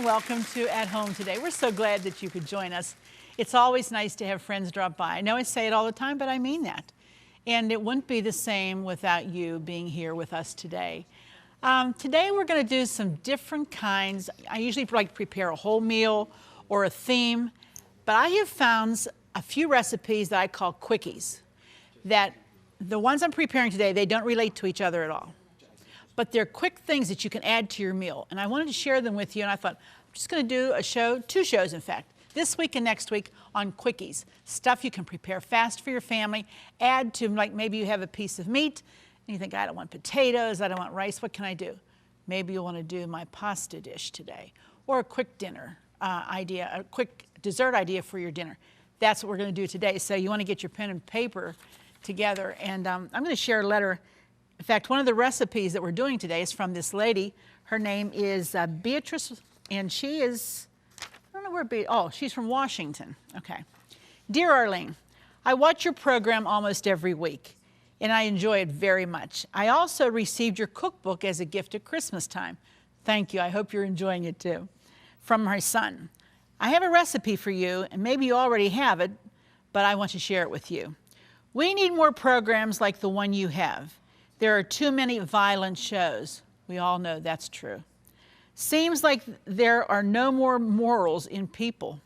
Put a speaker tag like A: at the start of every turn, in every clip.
A: welcome to At Home today. We're so glad that you could join us. It's always nice to have friends drop by. I know I say it all the time, but I mean that. And it wouldn't be the same without you being here with us today. Today we're going to do some different kinds. I usually like prepare a whole meal or a theme, but I have found a few recipes that I call quickies. That the ones I'm preparing today, they don't relate to each other at all. But they're quick things that you can add to your meal. And I wanted to share them with you, and I thought, I'm just going to do a show, 2 shows in fact, this week and next week on quickies. Stuff you can prepare fast for your family, add to, like maybe you have a piece of meat, and you think, I don't want potatoes, I don't want rice, what can I do? Maybe you'll want to do my pasta dish today, or a quick dinner idea, a quick dessert idea for your dinner. That's what we're going to do today. So you want to get your pen and paper together, and I'm going to share a letter. In fact, one of the recipes that we're doing today is from this lady. Her name is Beatrice, and she is, I don't know where she's from Washington. Okay. Dear Arlene, I watch your program almost every week, and I enjoy it very much. I also received your cookbook as a gift at Christmas time. Thank you. I hope you're enjoying it too. From my son. I have a recipe for you, and maybe you already have it, but I want to share it with you. We need more programs like the one you have. There are too many violent shows. We all know that's true. Seems like there are no more morals in people.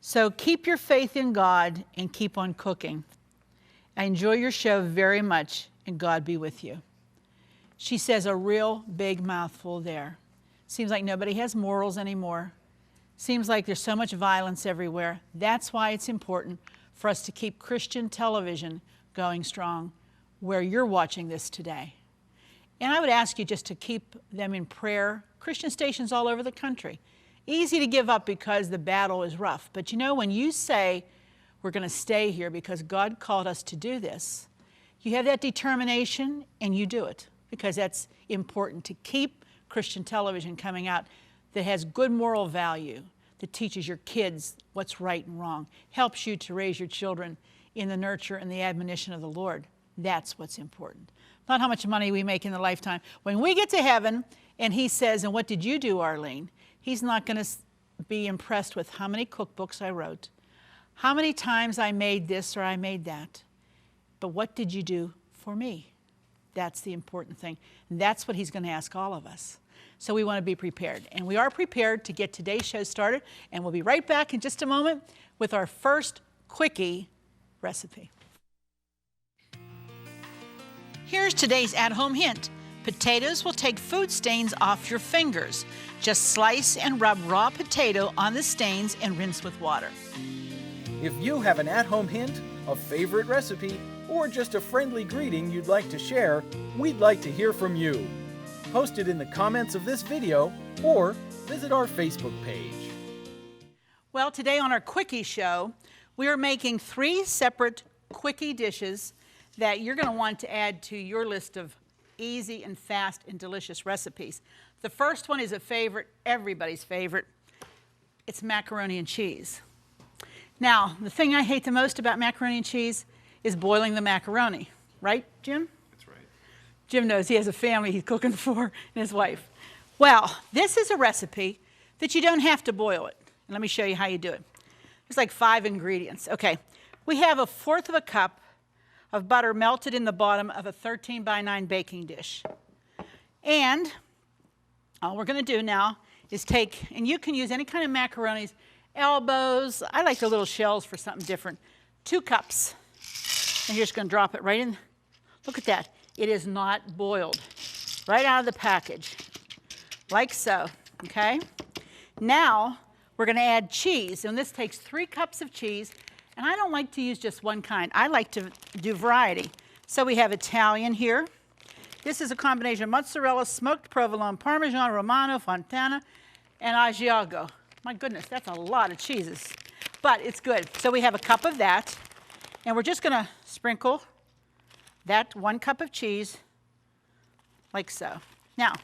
A: So keep your faith in God and keep on cooking. I enjoy your show very much, and God be with you. She says a real big mouthful there. Seems like nobody has morals anymore. Seems like there's so much violence everywhere. That's why it's important for us to keep Christian television going strong where you're watching this today. And I would ask you just to keep them in prayer. Christian stations all over the country. Easy to give up because the battle is rough. But you know, when you say, we're going to stay here because God called us to do this, you have that determination and you do it because that's important to keep Christian television coming out that has good moral value, that teaches your kids what's right and wrong, helps you to raise your children in the nurture and the admonition of the Lord. That's what's important. Not how much money we make in the lifetime. When we get to heaven and he says, and what did you do, Arlene? He's not going to be impressed with how many cookbooks I wrote, how many times I made this or I made that. But what did you do for me? That's the important thing. And that's what he's going to ask all of us. So we want to be prepared. And we are prepared to get today's show started. And we'll be right back in just a moment with our first quickie recipe. Here's today's at-home hint. Potatoes will take food stains off your fingers. Just slice and rub raw potato on the stains and rinse with water.
B: If you have an at-home hint, a favorite recipe, or just a friendly greeting you'd like to share, we'd like to hear from you. Post it in the comments of this video or visit our Facebook page.
A: Well, today on our Quickie show, we are making 3 separate quickie dishes that you're going to want to add to your list of easy and fast and delicious recipes. The first one is a favorite, everybody's favorite. It's macaroni and cheese. Now, the thing I hate the most about macaroni and cheese is boiling the macaroni. Right, Jim?
C: That's right.
A: Jim knows he has a family he's cooking for and his wife. Well, this is a recipe that you don't have to boil it. And let me show you how you do it. There's like 5 ingredients. Okay, we have 1/4 of a cup of butter melted in the bottom of a 13 by 9 baking dish. And all we're going to do now is take, and you can use any kind of macaronis, elbows, I like the little shells for something different, 2 cups. And you're just going to drop it right in. Look at that. It is not boiled. Right out of the package. Like so, okay? Now, we're going to add cheese, and this takes 3 cups of cheese. And I don't like to use just one kind. I like to do variety. So we have Italian here. This is a combination of mozzarella, smoked provolone, Parmesan, Romano, Fontana, and Asiago. My goodness, that's a lot of cheeses. But it's good. So we have a cup of that. And we're just going to sprinkle that 1 cup of cheese like so. Now,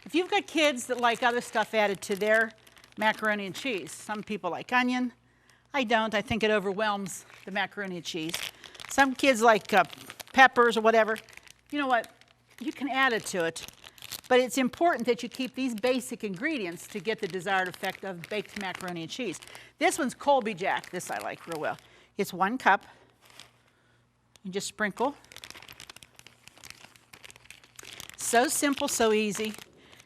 A: if you've got kids that like other stuff added to their macaroni and cheese, some people like onion. I don't. I think it overwhelms the macaroni and cheese. Some kids like peppers or whatever. You know what? You can add it to it. But it's important that you keep these basic ingredients to get the desired effect of baked macaroni and cheese. This one's Colby Jack. This I like real well. It's 1 cup. You just sprinkle. So simple, so easy.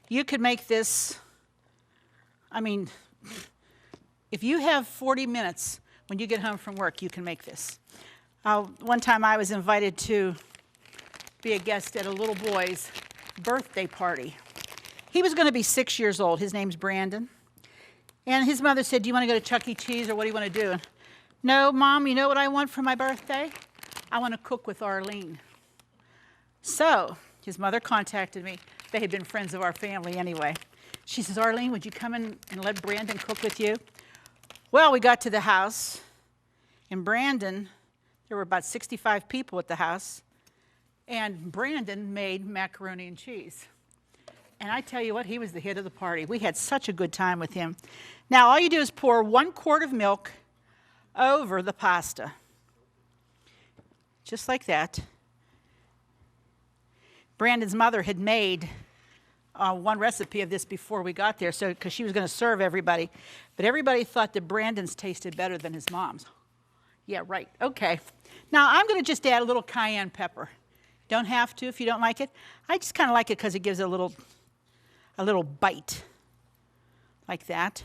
A: You could make this, I mean, if you have 40 minutes when you get home from work, you can make this. One time I was invited to be a guest at a little boy's birthday party. He was going to be 6 years old. His name's Brandon. And his mother said, do you want to go to Chuck E. Cheese or what do you want to do? No, Mom, you know what I want for my birthday? I want to cook with Arlene. So his mother contacted me. They had been friends of our family anyway. She says, Arlene, would you come in and let Brandon cook with you? Well, we got to the house. And Brandon, there were about 65 people at the house. And Brandon made macaroni and cheese. And I tell you what, he was the hit of the party. We had such a good time with him. Now, all you do is pour 1 quart of milk over the pasta. Just like that. Brandon's mother had made one recipe of this before we got there, so because she was going to serve everybody. But everybody thought that Brandon's tasted better than his mom's. Yeah, right. Okay. Now, I'm going to just add a little cayenne pepper. Don't have to if you don't like it. I just kind of like it because it gives it a little bite, like that.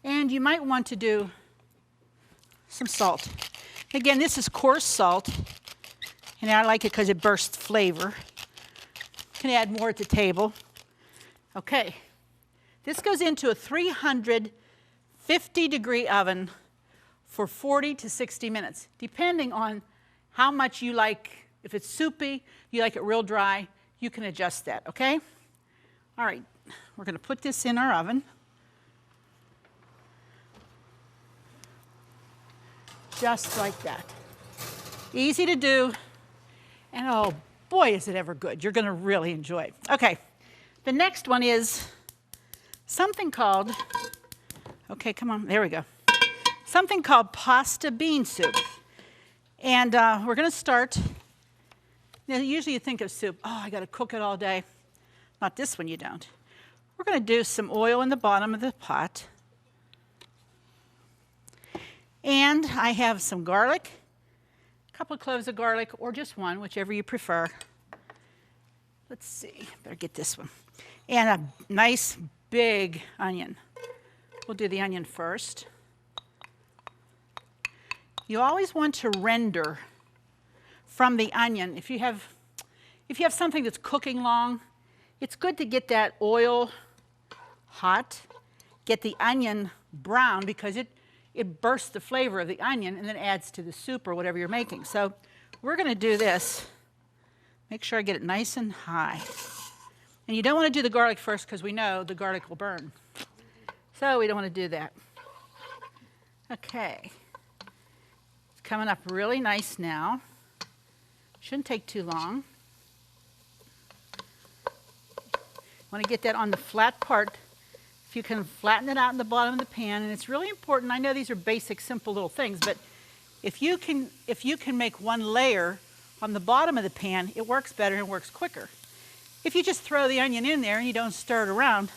A: And you might want to do some salt. Again, this is coarse salt, and I like it because it bursts flavor. You can add more at the table. Okay, this goes into a 350-degree oven for 40 to 60 minutes, depending on how much you like. If it's soupy, you like it real dry, you can adjust that, okay? All right, we're going to put this in our oven. Just like that. Easy to do, and oh boy, is it ever good. You're going to really enjoy it. Okay, the next one is something called, okay, come on, there we go. Something called pasta bean soup. And we're going to start. Now, usually you think of soup, oh, I got to cook it all day. Not this one, you don't. We're going to do some oil in the bottom of the pot. And I have some garlic, a couple of cloves of garlic, or just one, whichever you prefer. Let's see, better get this one. And a nice big onion. We'll do the onion first. You always want to render from the onion. If you have something that's cooking long, it's good to get that oil hot, get the onion brown because it bursts the flavor of the onion and then adds to the soup or whatever you're making. So we're going to do this. Make sure I get it nice and high. And you don't want to do the garlic first because we know the garlic will burn. So we don't want to do that. Okay. It's coming up really nice now. Shouldn't take too long. Want to get that on the flat part. If you can flatten it out in the bottom of the pan, and it's really important. I know these are basic, simple little things, but if you can make one layer on the bottom of the pan, it works better and works quicker. If you just throw the onion in there and you don't stir it around,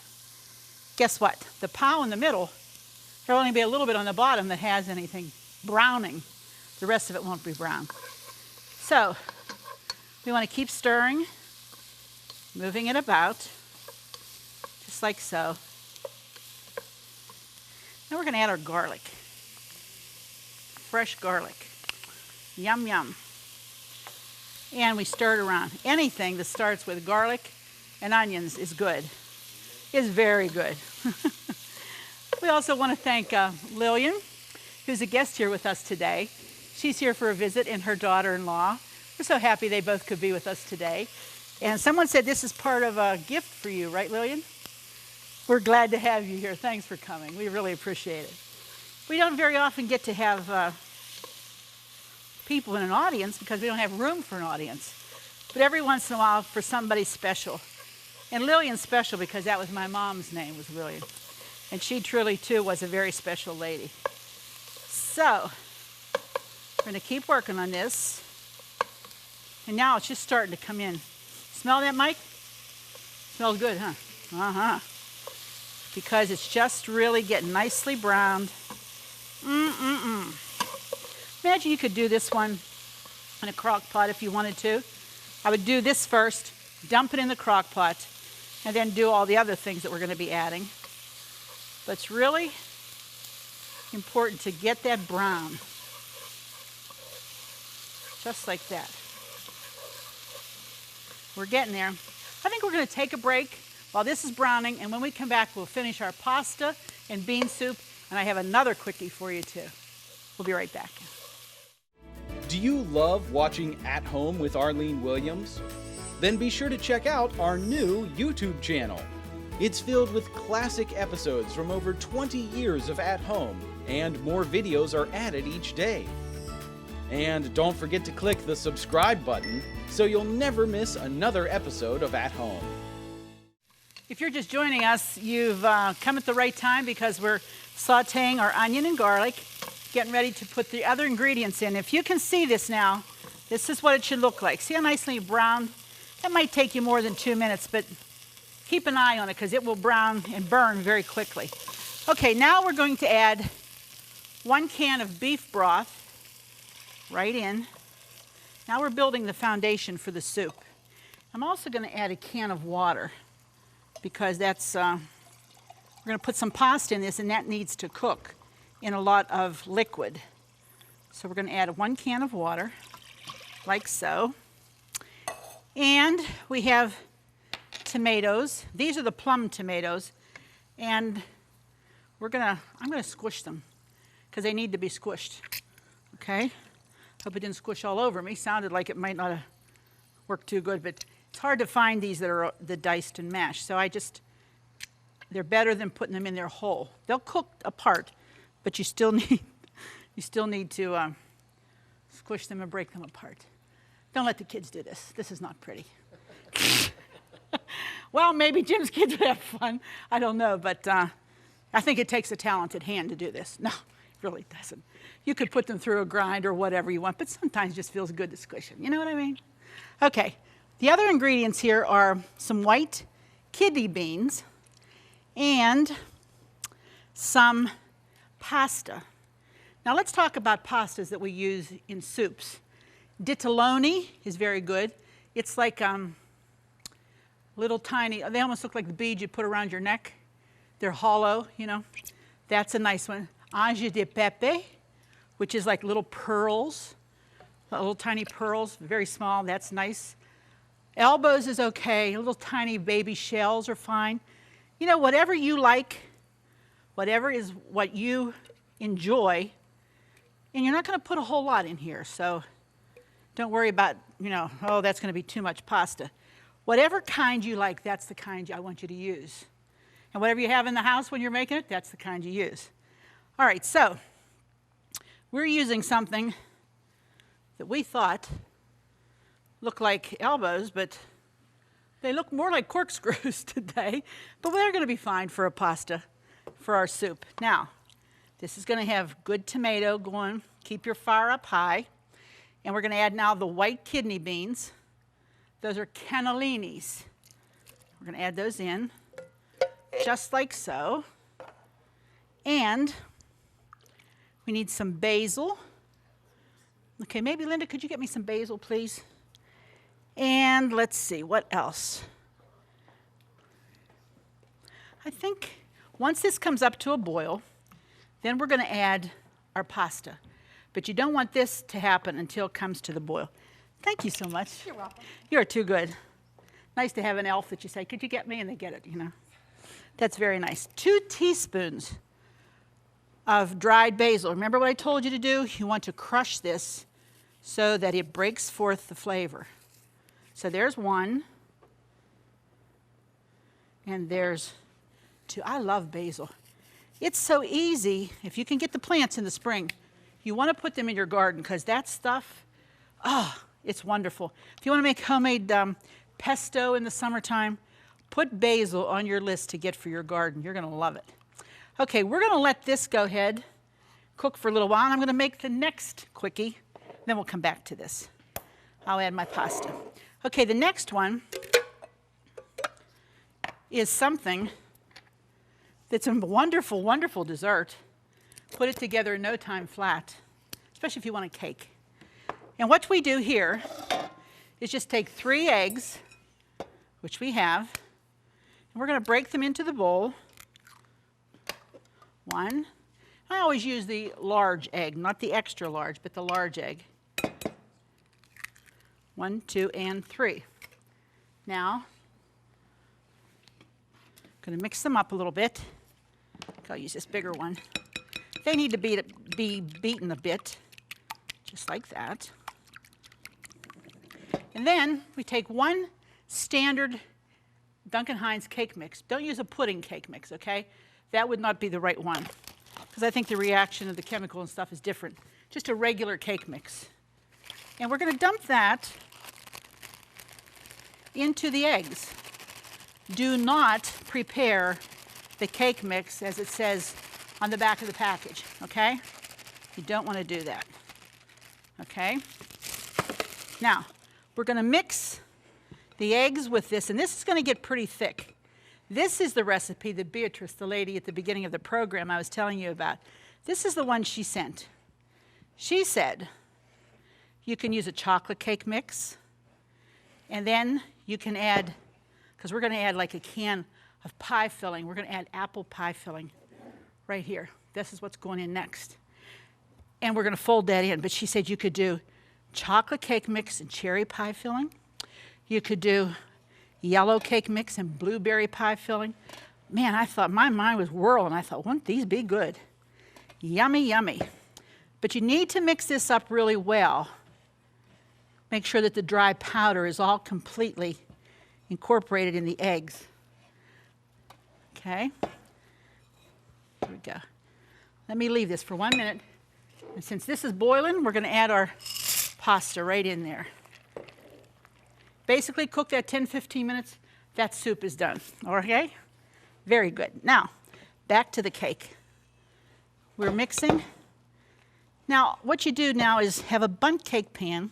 A: guess what? The pile in the middle, there'll only be a little bit on the bottom that has anything browning. The rest of it won't be brown. So we want to keep stirring, moving it about, just like so. Now we're going to add our garlic. Fresh garlic. Yum, yum. And we stir it around. Anything that starts with garlic and onions is good. Is very good. We also want to thank Lillian, who's a guest here with us today. She's here for a visit, and her daughter-in-law. We're so happy they both could be with us today. And someone said this is part of a gift for you, right, Lillian? We're glad to have you here. Thanks for coming. We really appreciate it. We don't very often get to have people in an audience because we don't have room for an audience. But every once in a while for somebody special. And Lillian's special because that was my mom's name, was Lillian. And she truly, too, was a very special lady. So we're going to keep working on this. And now it's just starting to come in. Smell that, Mike? Smells good, huh? Uh-huh. Because it's just really getting nicely browned. Imagine you could do this one in a crock pot if you wanted to. I would do this first, dump it in the crock pot, and then do all the other things that we're going to be adding. But it's really important to get that brown. Just like that. We're getting there. I think we're going to take a break while this is browning, and when we come back, we'll finish our pasta and bean soup, and I have another quickie for you too. We'll be right back.
B: Do you love watching At Home with Arlene Williams? Then be sure to check out our new YouTube channel. It's filled with classic episodes from over 20 years of At Home, and more videos are added each day. And don't forget to click the subscribe button so you'll never miss another episode of At Home.
A: If you're just joining us, you've come at the right time because we're sauteing our onion and garlic, getting ready to put the other ingredients in. If you can see this now, this is what it should look like. See how nicely browned? That might take you more than 2 minutes, but keep an eye on it because it will brown and burn very quickly. Okay, now we're going to add 1 can of beef broth right in. Now we're building the foundation for the soup. I'm also going to add a can of water because that's, we're going to put some pasta in this and that needs to cook in a lot of liquid. So we're going to add 1 can of water, like so. And we have tomatoes. These are the plum tomatoes. And I'm going to squish them because they need to be squished. Okay? Hope it didn't squish all over me. Sounded like it might not have worked too good, but it's hard to find these that are the diced and mashed. So they're better than putting them in there whole. They'll cook apart, but you still need to squish them and break them apart. Don't let the kids do this. This is not pretty. Well, maybe Jim's kids would have fun. I don't know, but I think it takes a talented hand to do this. No, it really doesn't. You could put them through a grind or whatever you want, but sometimes it just feels good to squish them. You know what I mean? Okay, the other ingredients here are some white kidney beans and some pasta. Now let's talk about pastas that we use in soups. Ditaloni is very good. It's like little tiny, they almost look like the beads you put around your neck. They're hollow, you know. That's a nice one. Ange de pepe, which is like little pearls, little tiny pearls, very small. That's nice. Elbows is okay. Little tiny baby shells are fine. You know, whatever you like, whatever is what you enjoy, and you're not going to put a whole lot in here, so don't worry about, you know, oh, that's going to be too much pasta. Whatever kind you like, that's the kind I want you to use. And whatever you have in the house when you're making it, that's the kind you use. All right, so we're using something that we thought looked like elbows, but they look more like corkscrews today. But they're going to be fine for a pasta, for our soup. Now, this is going to have good tomato going. Keep your fire up high. And we're going to add now the white kidney beans. Those are cannellinis. We're going to add those in, just like so. And we need some basil. Okay, maybe Linda, could you get me some basil, please? And let's see, what else? I think once this comes up to a boil, then we're going to add our pasta. But you don't want this to happen until it comes to the boil. Thank you so much.
C: You're welcome.
A: You're too good. Nice to have an elf that you say, could you get me? And they get it, you know. That's very nice. 2 teaspoons of dried basil. Remember what I told you to do? You want to crush this so that it breaks forth the flavor. So there's 1. And there's 2. I love basil. It's so easy. If you can get the plants in the spring, you want to put them in your garden because that stuff, it's wonderful. If you want to make homemade pesto in the summertime, put basil on your list to get for your garden. You're going to love it. Okay, we're going to let this go ahead, cook for a little while, and I'm going to make the next quickie. Then we'll come back to this. I'll add my pasta. Okay, the next one is something that's a wonderful, wonderful dessert. Put it together in no time flat, especially if you want a cake. And what we do here is just take 3 eggs, which we have, and we're going to break them into the bowl. 1. I always use the large egg, not the extra large, but the large egg. 1, 2, and 3. Now, I'm going to mix them up a little bit. I'll use this bigger one. They need to be beaten a bit, just like that. And then we take 1 standard Duncan Hines cake mix. Don't use a pudding cake mix, okay? That would not be the right one, because I think the reaction of the chemical and stuff is different. Just a regular cake mix. And we're going to dump that into the eggs. Do not prepare the cake mix as it says on the back of the package, okay? You don't want to do that, okay? Now, we're going to mix the eggs with this, and this is going to get pretty thick. This is the recipe that Beatrice, the lady at the beginning of the program I was telling you about, this is the one she sent. She said you can use a chocolate cake mix, and then you can add, because we're going to add like a can of pie filling. We're going to add apple pie filling right here. This is what's going in next. And we're going to fold that in. But she said you could do chocolate cake mix and cherry pie filling. You could do yellow cake mix and blueberry pie filling. Man, I thought, my mind was whirling. I thought, wouldn't these be good? Yummy, yummy. But you need to mix this up really well. Make sure that the dry powder is all completely incorporated in the eggs. Okay? Here we go. Let me leave this for 1 minute. And since this is boiling, we're going to add our pasta right in there. Basically, cook that 10-15 minutes. That soup is done. Okay? Very good. Now, back to the cake. We're mixing. Now, what you do now is have a bundt cake pan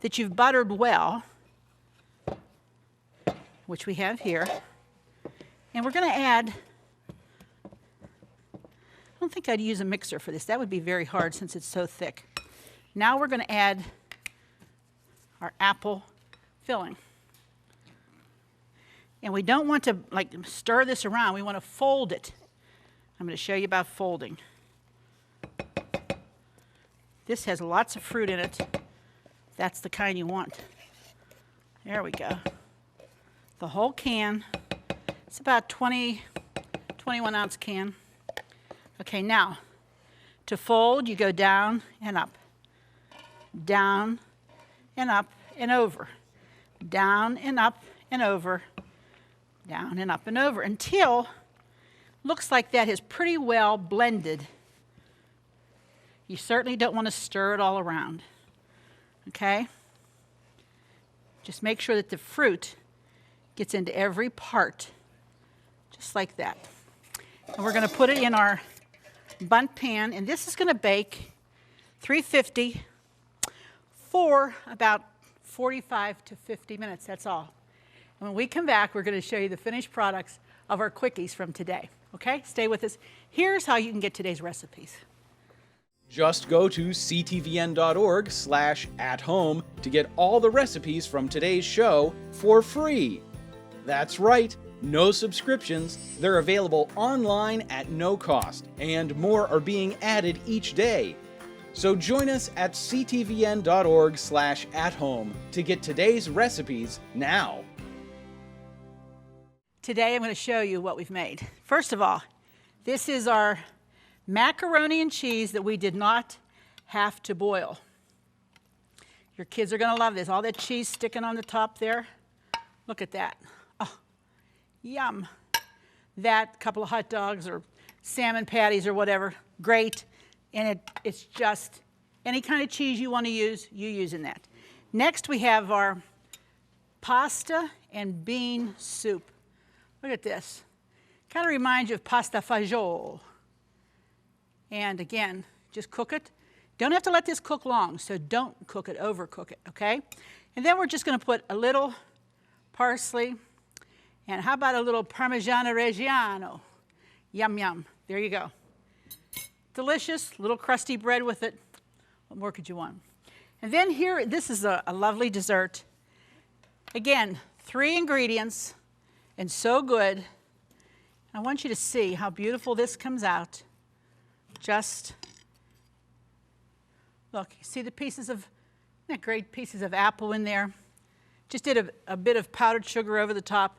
A: that you've buttered well, which we have here. And we're going to add, I don't think I'd use a mixer for this. That would be very hard since it's so thick. Now we're going to add our apple filling. And we don't want to like stir this around. We want to fold it. I'm going to show you about folding. This has lots of fruit in it. That's the kind you want. There we go. The whole can. It's about 21 ounce can. Okay, now, to fold, you go down and up. Down and up and over. Down and up and over. Down and up and over until looks like that is pretty well blended. You certainly don't want to stir it all around. Okay? Just make sure that the fruit gets into every part. Just like that. And we're going to put it in our bundt pan, and this is going to bake 350 for about 45 to 50 minutes. That's all. And when we come back, we're going to show you the finished products of our quickies from today. Okay? Stay with us. Here's how you can get today's recipes.
B: Just go to ctvn.org/at-home to get all the recipes from today's show for free. That's right, no subscriptions. They're available online at no cost, and more are being added each day. So join us at ctvn.org/at-home to get today's recipes now.
A: Today I'm going to show you what we've made. First of all, this is our macaroni and cheese that we did not have to boil. Your kids are going to love this. All that cheese sticking on the top there. Look at that. Oh, yum. That, couple of hot dogs or salmon patties or whatever, great. And it's just any kind of cheese you want to use, you use in that. Next we have our pasta and bean soup. Look at this. Kind of reminds you of pasta fagioli. And again, just cook it. Don't have to let this cook long, so don't cook it, overcook it, okay? And then we're just going to put a little parsley And how about a little Parmigiano Reggiano? Yum, yum. There you go. Delicious, little crusty bread with it. What more could you want? And then here, this is a lovely dessert. Again, 3 ingredients, and so good. I want you to see how beautiful this comes out. Just, look, you see the pieces of, isn't that great, pieces of apple in there? Just did a bit of powdered sugar over the top.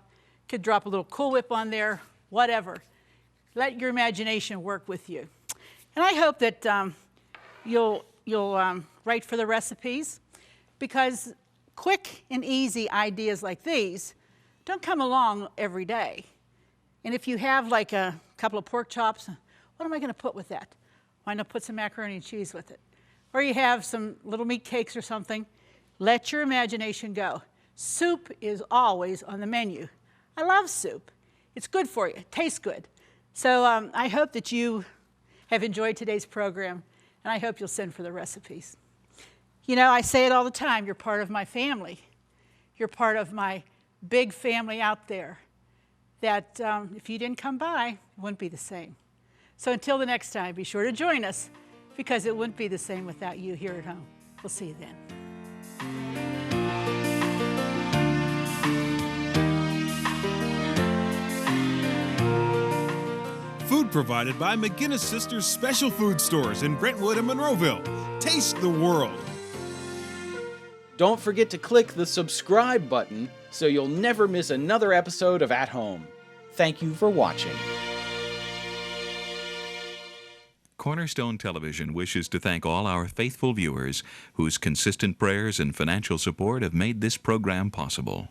A: Could drop a little Cool Whip on there, whatever. Let your imagination work with you. And I hope that you'll write for the recipes, because quick and easy ideas like these don't come along every day. And if you have like a couple of pork chops, what am I going to put with that? Why not put some macaroni and cheese with it? Or you have some little meat cakes or something. Let your imagination go. Soup is always on the menu. I love soup. It's good for you. It tastes good. So I hope that you have enjoyed today's program, and I hope you'll send for the recipes. You know, I say it all the time, you're part of my family. You're part of my big family out there that if you didn't come by, it wouldn't be the same. So until the next time, be sure to join us, because it wouldn't be the same without you here at home. We'll see you then.
C: Food provided by McGinnis Sisters Special Food Stores in Brentwood and Monroeville. Taste the world.
B: Don't forget to click the subscribe button so you'll never miss another episode of At Home. Thank you for watching.
D: Cornerstone Television wishes to thank all our faithful viewers whose consistent prayers and financial support have made this program possible.